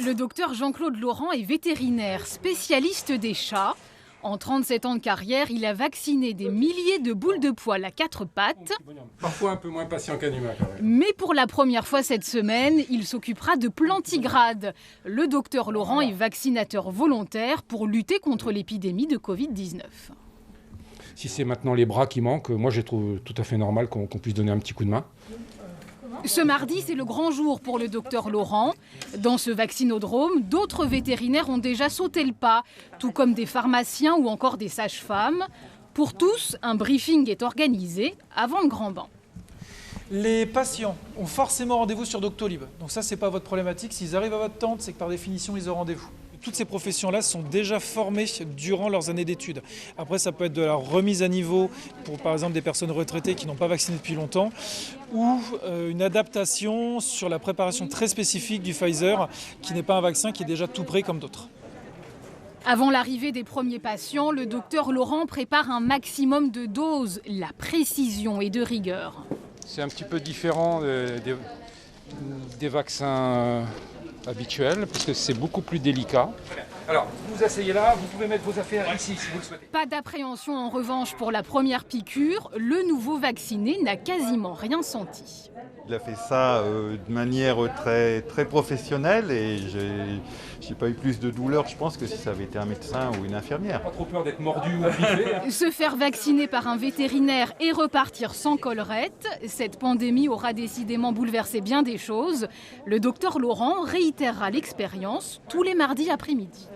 Le docteur Jean-Claude Laurent est vétérinaire, spécialiste des chats. En 37 ans de carrière, il a vacciné des milliers de boules de poil à 4 pattes. Parfois un peu moins patient qu'un humain quand même. Mais pour la première fois cette semaine, il s'occupera de plantigrade. Le docteur Laurent est vaccinateur volontaire pour lutter contre l'épidémie de Covid-19. Si c'est maintenant les bras qui manquent, moi je trouve tout à fait normal qu'on puisse donner un petit coup de main. Ce mardi, c'est le grand jour pour le docteur Laurent. Dans ce vaccinodrome, d'autres vétérinaires ont déjà sauté le pas, tout comme des pharmaciens ou encore des sages-femmes. Pour tous, un briefing est organisé avant le grand bain. Les patients ont forcément rendez-vous sur Doctolib. Donc ça, c'est pas votre problématique. S'ils arrivent à votre tente, c'est que par définition, ils ont rendez-vous. Toutes ces professions-là sont déjà formées durant leurs années d'études. Après, ça peut être de la remise à niveau pour, par exemple, des personnes retraitées qui n'ont pas vacciné depuis longtemps, ou une adaptation sur la préparation très spécifique du Pfizer, qui n'est pas un vaccin qui est déjà tout prêt comme d'autres. Avant l'arrivée des premiers patients, le docteur Laurent prépare un maximum de doses. La précision et de rigueur. C'est un petit peu différent des vaccins habituels parce que c'est beaucoup plus délicat. Alors, vous vous asseyez là, vous pouvez mettre vos affaires ici si vous le souhaitez. Pas d'appréhension en revanche pour la première piqûre. Le nouveau vacciné n'a quasiment rien senti. Il a fait ça de manière très professionnelle et j'ai pas eu plus de douleur, je pense, que si ça avait été un médecin ou une infirmière. Pas trop peur d'être mordu ou griffé. Se faire vacciner par un vétérinaire et repartir sans collerette, cette pandémie aura décidément bouleversé bien des choses. Le docteur Laurent réitérera l'expérience tous les mardis après-midi.